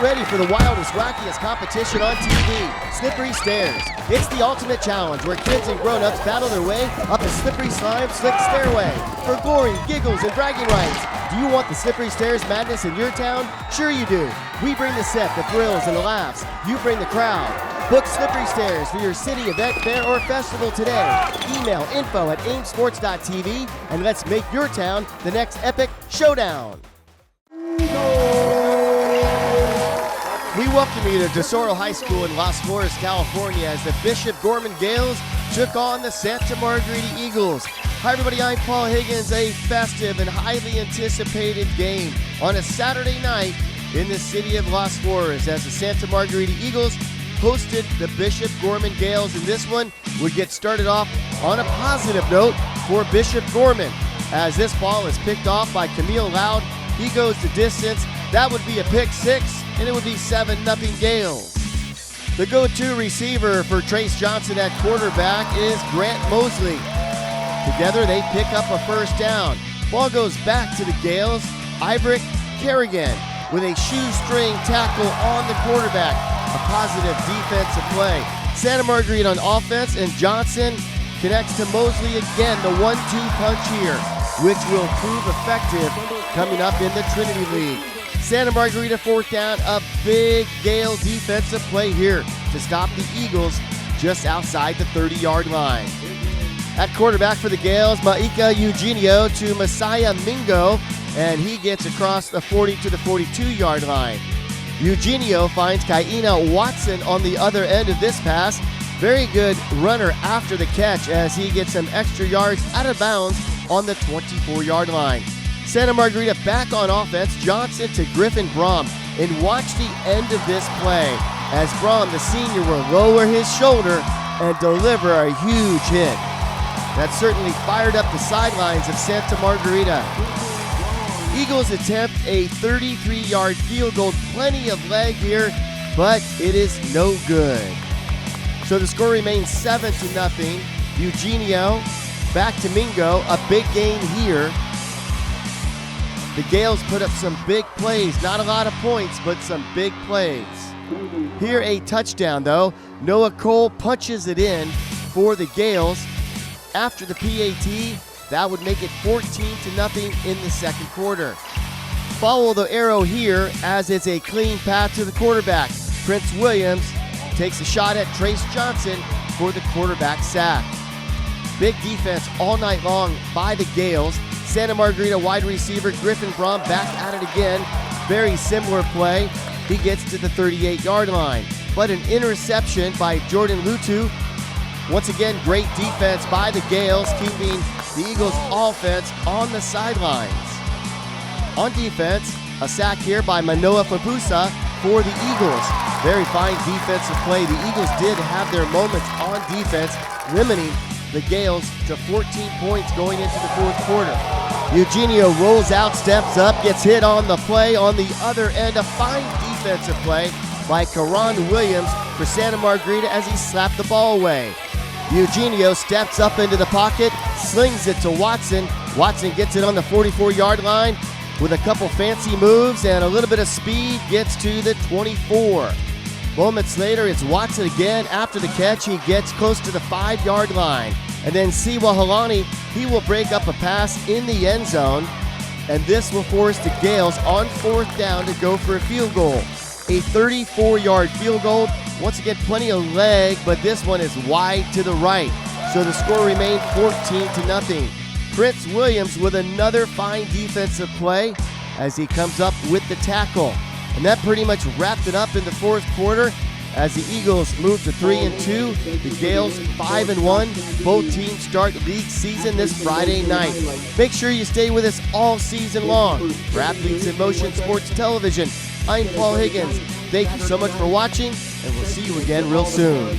Get ready for the wildest, wackiest competition on TV, Slippery Stairs. It's the ultimate challenge where kids and grown-ups battle their way up a slippery slime slick stairway for glory, giggles, and bragging rights. Do you want the Slippery Stairs madness in your town? Sure you do. We bring the set, the thrills, and the laughs. You bring the crowd. Book Slippery Stairs for your city event, fair, or festival today. Email info@aimsports.tv and let's make your town the next epic showdown. We welcome you to Tesoro High School in Las Flores, California, as the Bishop Gorman Gaels took on the Santa Margarita Eagles. Hi everybody, I'm Paul Higgins. A festive and highly anticipated game on a Saturday night in the city of Las Flores as the Santa Margarita Eagles hosted the Bishop Gorman Gaels, and this one would get started off on a positive note for Bishop Gorman as this ball is picked off by Camille Loud. He goes the distance. That would be a pick six, and it would be 7-0 Gaels. The go-to receiver for Trace Johnson at quarterback is Grant Mosley. Together they pick up a first down. Ball goes back to the Gaels. Iverick Kerrigan with a shoestring tackle on the quarterback. A positive defensive play. Santa Margarita on offense, and Johnson connects to Mosley again, the 1-2 punch here, which will prove effective coming up in the Trinity League. Santa Margarita fourth down, a big Gael defensive play here to stop the Eagles just outside the 30-yard line. At quarterback for the Gaels, Maika Eugenio to Messiah Mingo, and he gets across the 40 to the 42-yard line. Eugenio finds Kaina Watson on the other end of this pass. Very good runner after the catch as he gets some extra yards out of bounds on the 24-yard line. Santa Margarita back on offense, Johnson to Griffin Brom, and watch the end of this play as Brom, the senior, will lower his shoulder and deliver a huge hit. That certainly fired up the sidelines of Santa Margarita. Eagles attempt a 33-yard field goal, plenty of leg here, but it is no good. So the score remains 7-0. Eugenio back to Mingo, a big gain here. The Gaels put up some big plays, not a lot of points, but some big plays. Here a touchdown though. Noah Cole punches it in for the Gaels. After the PAT, that would make it 14-0 in the second quarter. Follow the arrow here as it's a clean pass to the quarterback. Prince Williams takes a shot at Trace Johnson for the quarterback sack. Big defense all night long by the Gaels. Santa Margarita wide receiver Griffin Brom back at it again. Very similar play. He gets to the 38-yard line. But an interception by Jordan Lutu. Once again, great defense by the Gaels, keeping the Eagles' offense on the sidelines. On defense, a sack here by Manoa Fapusa for the Eagles. Very fine defensive play. The Eagles did have their moments on defense, limiting the Gaels to 14 points going into the fourth quarter. Eugenio rolls out, steps up, gets hit on the play. On the other end, a fine defensive play by Karan Williams for Santa Margarita as he slapped the ball away. Eugenio steps up into the pocket, slings it to Watson. Watson gets it on the 44-yard line with a couple fancy moves and a little bit of speed, gets to the 24. Moments later, it's Watson again. After the catch, he gets close to the 5-yard line. And then Siwa Halani, he will break up a pass in the end zone. And this will force the Gaels on fourth down to go for a field goal. A 34-yard field goal. Once again, plenty of leg, but this one is wide to the right. So the score remained 14-0. Prince Williams with another fine defensive play as he comes up with the tackle. And that pretty much wrapped it up in the fourth quarter as the Eagles move to 3-2. The Gaels 5-1. Both teams start league season this Friday night. Make sure you stay with us all season long. For Athletes in Motion Sports Television, I'm Paul Higgins. Thank you so much for watching, and we'll see you again real soon.